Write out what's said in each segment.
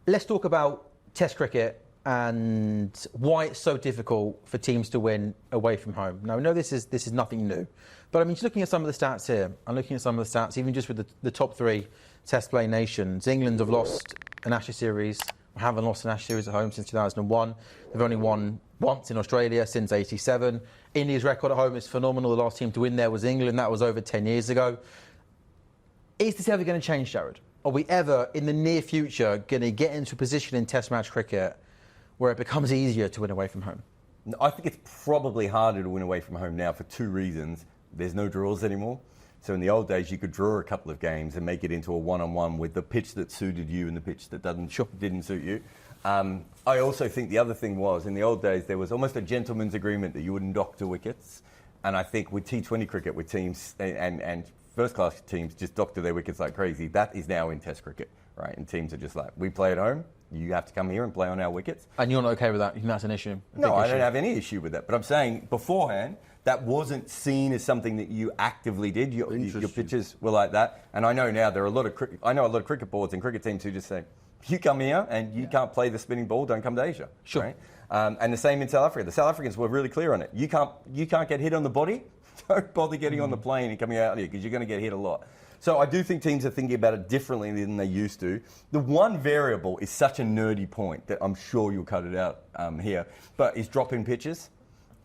Let's talk about Test cricket and why it's so difficult for teams to win away from home. Now, I know this is nothing new, but I mean, just looking at some of the stats here, I'm looking at some of the stats, even just with the top 3 Test play nations. England have lost an Ashes series, haven't lost an Ashes series at home since 2001. They've only won once in Australia since '87. India's record at home is phenomenal. The last team to win there was England. That was over 10 years ago. Is this ever going to change, Jarrod? Are we ever, in the near future, going to get into a position in Test match cricket where it becomes easier to win away from home? I think it's probably harder to win away from home now for 2 reasons. There's no draws anymore. So in the old days, you could draw a couple of games and make it into a one-on-one with the pitch that suited you and the pitch that didn't suit you. I also think the other thing was, in the old days, there was almost a gentleman's agreement that you wouldn't doctor wickets. And I think with T20 cricket, with teams and first-class teams just doctor their wickets like crazy, that is now in Test cricket, right? And teams are just like, we play at home, you have to come here and play on our wickets. And you're not okay with that? You think that's an issue? No, I don't have any issue with that. But I'm saying beforehand, that wasn't seen as something that you actively did. Your pitches were like that. And I know now there are a lot of cricket boards and cricket teams who just say, you come here and you can't play the spinning ball, don't come to Asia. Sure. Right? And the same in South Africa. The South Africans were really clear on it. You can't get hit on the body. Don't bother getting on the plane and coming out here because you're going to get hit a lot. So I do think teams are thinking about it differently than they used to. The one variable is such a nerdy point that I'm sure you'll cut it out here, but is drop-in pitches.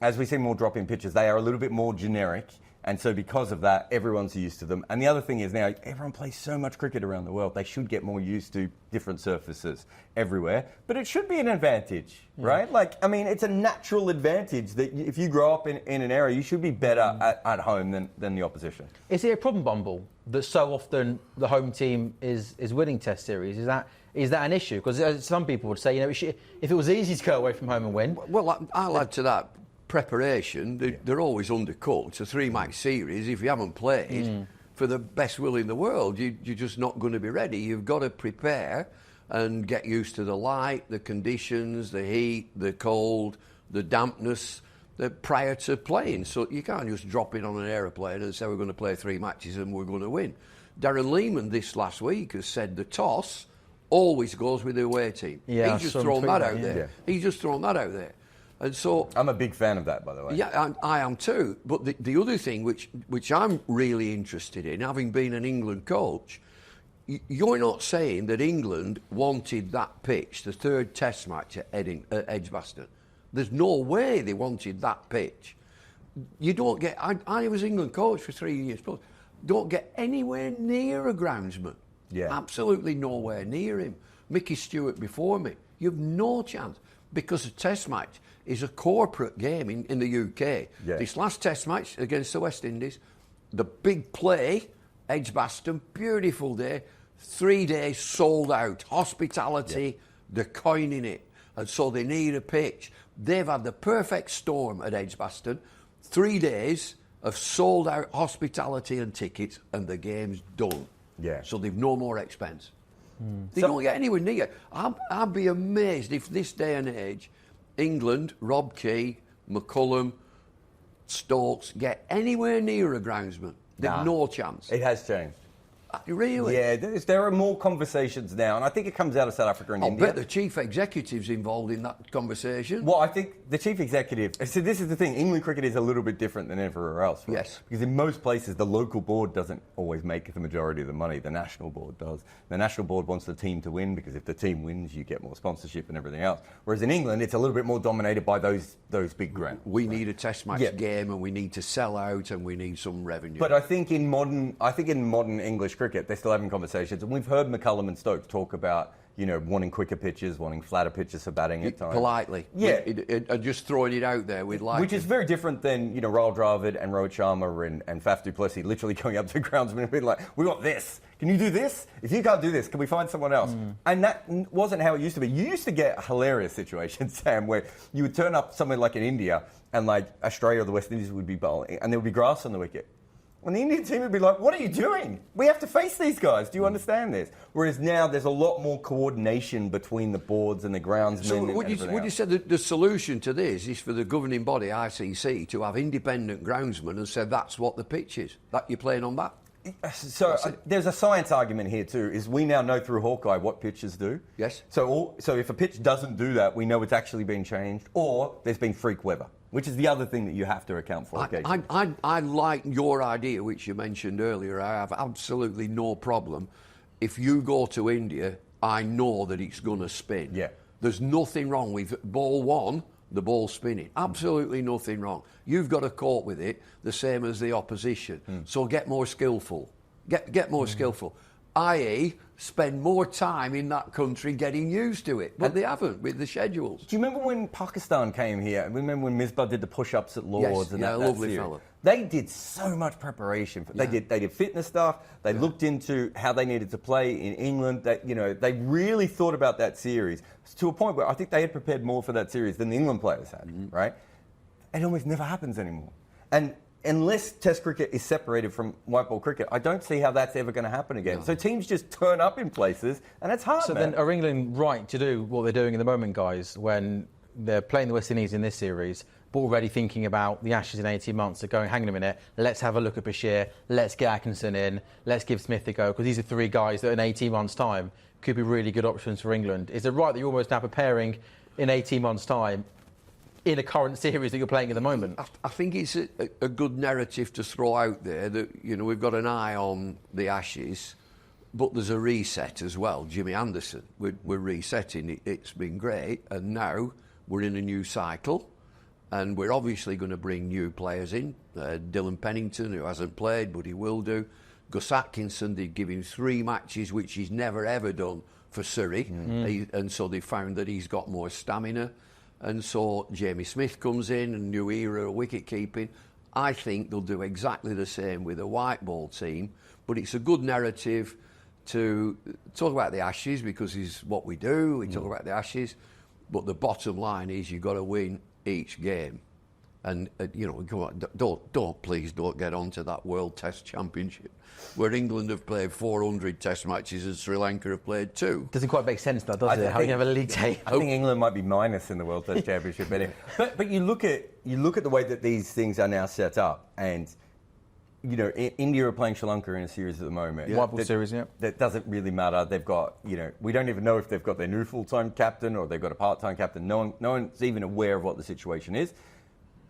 As we see more drop-in pitches, they are a little bit more generic. And so because of that, everyone's used to them. And the other thing is now, everyone plays so much cricket around the world, they should get more used to different surfaces everywhere. But it should be an advantage, right? Like, I mean, it's a natural advantage that if you grow up in an area, you should be better at home than the opposition. Is it a problem, Bumble, that so often the home team is winning Test series? Is that an issue? Because some people would say, if it was easy to go away from home and win... Well, I'll add to that. Preparation, they're always undercooked. It's a 3-match series. If you haven't played, for the best will in the world, you're just not going to be ready. You've got to prepare and get used to the light, the conditions, the heat, the cold, the dampness prior to playing. So you can't just drop in on an aeroplane and say we're going to play 3 matches and we're going to win. Darren Lehman this last week has said the toss always goes with the away team. Yeah, He's just thrown that out there. Yeah. He's just thrown that out there. And so I'm a big fan of that, by the way. Yeah, I am too. But the other thing which I'm really interested in, having been an England coach, you're not saying that England wanted that pitch, the 3rd Test match at Edgbaston. There's no way they wanted that pitch. You don't get... I was England coach for 3 years plus. Don't get anywhere near a groundsman. Yeah. Absolutely nowhere near him. Mickey Stewart before me. You have no chance. Because a Test match is a corporate game in the UK. Yeah. This last Test match against the West Indies, the big play, Edgbaston, beautiful day, 3 days sold out, hospitality, they're coining it, and so they need a pitch. They've had the perfect storm at Edgbaston, 3 days of sold out hospitality and tickets, and the game's done. Yeah. So they've no more expense. They don't get anywhere near. I'd be amazed if this day and age, England, Rob Key, McCullum, Stokes get anywhere near a groundsman. They've no chance. It has changed. Really? Yeah, there are more conversations now, and I think it comes out of South Africa and India. I bet the chief executive's involved in that conversation. Well, I think the chief executive... So this is the thing, England cricket is a little bit different than everywhere else. Right? Yes. Because in most places, the local board doesn't always make the majority of the money. The national board does. The national board wants the team to win, because if the team wins, you get more sponsorship and everything else. Whereas in England, it's a little bit more dominated by those big grounds. We need a Test match game, and we need to sell out, and we need some revenue. But I think in modern English cricket, they're still having conversations, and we've heard McCullum and Stokes talk about, wanting quicker pitches, wanting flatter pitches for batting at times. Politely. Yeah. Just throwing it out there with like... Which is very different than, Rahul Dravid and Rohit Sharma and Faf du Plessis literally going up to groundsmen and being like, we want this. Can you do this? If you can't do this, can we find someone else? And that wasn't how it used to be. You used to get hilarious situations, Sam, where you would turn up somewhere like in India and like Australia or the West Indies would be bowling and there would be grass on the wicket. And the Indian team would be like, what are you doing? We have to face these guys. Do you understand this? Whereas now there's a lot more coordination between the boards and the groundsmen. So would you say that the solution to this is for the governing body, ICC, to have independent groundsmen and say that's what the pitch is, that you're playing on that? So there's a science argument here too. Is we now know through Hawkeye what pitches do. Yes. So if a pitch doesn't do that, we know it's actually been changed, or there's been freak weather, which is the other thing that you have to account for. I like your idea, which you mentioned earlier. I have absolutely no problem. If you go to India, I know that it's going to spin. Yeah. There's nothing wrong with ball one, the ball spinning. Absolutely nothing wrong. You've got to cope with it the same as the opposition. So get more skillful. Get more skillful. i.e., spend more time in that country getting used to it. But they haven't with the schedules. Do you remember when Pakistan came here? Remember when Misbah did the push-ups at Lords? Yes, that lovely fella. They did so much preparation. They did fitness stuff. They looked into how they needed to play in England. They really thought about that series to a point where I think they had prepared more for that series than the England players had. Right? It almost never happens anymore. And unless Test cricket is separated from white ball cricket, I don't see how that's ever going to happen again. No. So teams just turn up in places, and it's hard. So then, are England right to do what they're doing at the moment, guys, when they're playing the West Indies in this series, but already thinking about the Ashes in 18 months? They're going, hang on a minute, let's have a look at Bashir, let's get Atkinson in, let's give Smith a go, because these are three guys that in 18 months' time could be really good options for England. Is it right that you're almost now preparing in 18 months' time in a current series that you're playing at the moment? I think it's a good narrative to throw out there that, we've got an eye on the Ashes, but there's a reset as well. Jimmy Anderson, we're resetting. It's been great, and now we're in a new cycle, and we're obviously going to bring new players in. Dylan Pennington, who hasn't played, but he will do. Gus Atkinson, they give him 3 matches, which he's never, ever done for Surrey, and so they found that he's got more stamina. And so Jamie Smith comes in, a new era of wicket keeping. I think they'll do exactly the same with a white ball team, but it's a good narrative to talk about the Ashes because it's what we do. We talk about the Ashes, but the bottom line is you've got to win each game. And come on, please don't get onto that World Test Championship where England have played 400 Test matches and Sri Lanka have played 2. Doesn't quite make sense, though, does it? How do you have a league day? I think England might be minus in the World Test Championship anyway. But you look at the way that these things are now set up, and India are playing Sri Lanka in a series at the moment. White ball series, yeah. That doesn't really matter. They've got, we don't even know if they've got their new full-time captain or they've got a part-time captain. No one's even aware of what the situation is.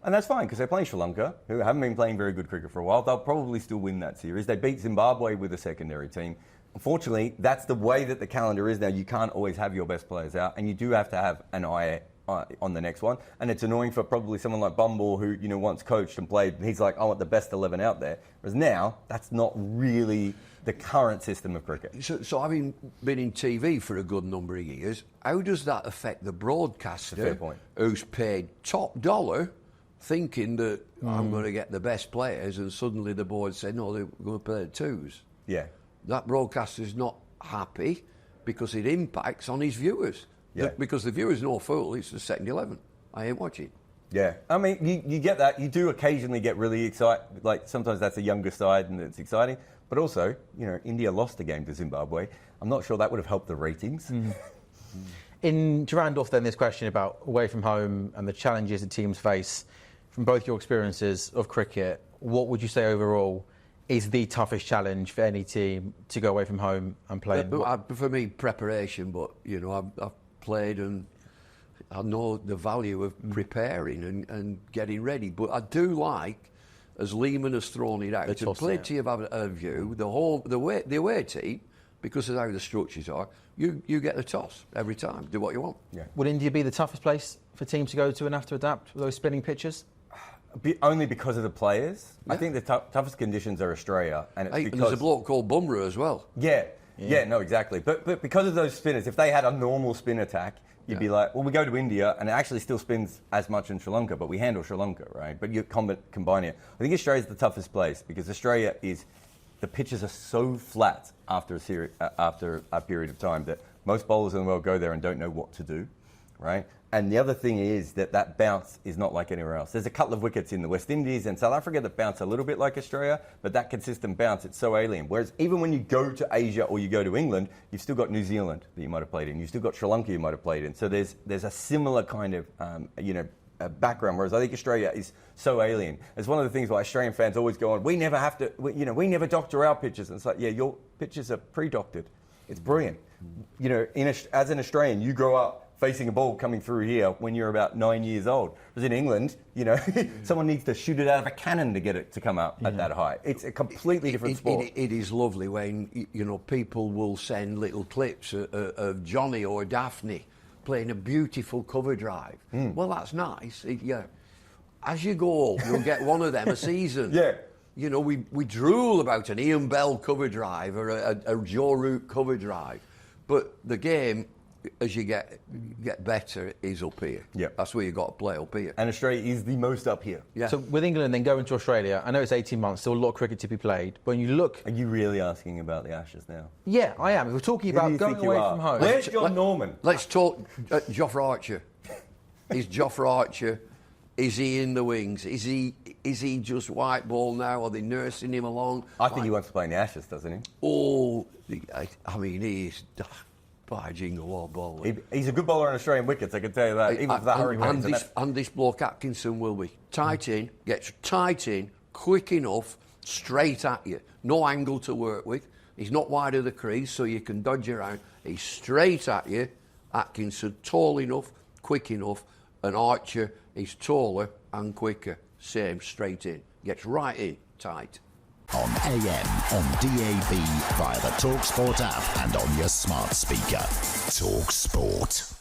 And that's fine, because they're playing Sri Lanka, who haven't been playing very good cricket for a while. They'll probably still win that series. They beat Zimbabwe with a secondary team. Unfortunately, that's the way that the calendar is now. You can't always have your best players out, and you do have to have an eye on the next one. And it's annoying for probably someone like Bumble, who once coached and played. He's like, I want the best 11 out there. Whereas now, that's not really the current system of cricket. So having been in TV for a good number of years, how does that affect the broadcaster Fair point. Who's paid top dollar, thinking that I'm going to get the best players, and suddenly the board say, no, they're going to play the 2s? Yeah. That broadcaster's not happy because it impacts on his viewers. Yeah. Because the viewers know full it's the second 11. I ain't watching. Yeah. I mean, you get that. You do occasionally get really excited. Like, sometimes that's a younger side and it's exciting. But also, India lost a game to Zimbabwe. I'm not sure that would have helped the ratings. To round off then this question about away from home and the challenges that teams face, from both your experiences of cricket, what would you say overall is the toughest challenge for any team to go away from home and play? For me, preparation, but I've played and I know the value of preparing and getting ready. But I do like, as Lehman has thrown it out, to play to your view, the away team, because of how the structures are, you get the toss every time. Do what you want. Yeah. Would India be the toughest place for teams to go to and have to adapt with those spinning pitches? Only because of the players. Yeah. I think the toughest conditions are Australia, and it's because there's a bloke called Bumrah as well. Yeah, no, exactly. But because of those spinners, if they had a normal spin attack, you'd be like, well, we go to India, and it actually still spins as much in Sri Lanka, but we handle Sri Lanka, right? But you combine it. I think Australia's the toughest place because Australia the pitches are so flat after a period of time that most bowlers in the world go there and don't know what to do, right? And the other thing is that bounce is not like anywhere else. There's a couple of wickets in the West Indies and South Africa that bounce a little bit like Australia, but that consistent bounce, it's so alien. Whereas even when you go to Asia or you go to England, you've still got New Zealand that you might have played in. You've still got Sri Lanka you might have played in. So there's a similar kind of, background, whereas I think Australia is so alien. It's one of the things why Australian fans always go on, we never doctor our pitches. And it's like, yeah, your pitches are pre-doctored. It's brilliant. You know, as an Australian, you grow up facing a ball coming through here when you're about 9 years old. Whereas in England, you know, someone needs to shoot it out of a cannon to get it to come up at that height. It's a completely different sport. It is lovely when, you know, people will send little clips of Johnny or Daphne playing a beautiful cover drive. Well, that's nice. Yeah. As you go old, you'll get one of them a season. Yeah. You know, we drool about an Ian Bell cover drive or a Joe Root cover drive. But the game, as you get better, is up here. Yeah. That's where you've got to play, up here. And Australia is the most up here. Yeah. So with England then going to Australia, I know it's 18 months, still a lot of cricket to be played. But when you look... Are you really asking about the Ashes now? Yeah, I am. We're talking about going away from home. Where's John Norman? Let's talk Jofra Archer. Is Jofra Archer, is he in the wings? Is he just white ball now? Are they nursing him along? I think he wants to play in the Ashes, doesn't he? Oh, I mean, he is... by jingle all ball. He's a good bowler on Australian wickets, I can tell you that. Even for the Hurricanes. And this bloke Atkinson will be tight in, gets tight in, quick enough, straight at you. No angle to work with. He's not wide of the crease, so you can dodge around. He's straight at you. Atkinson, tall enough, quick enough. And Archer, he's taller and quicker. Same, straight in. Gets right in, tight. On AM, on DAB, via the talkSPORT app and on your smart speaker. talkSPORT.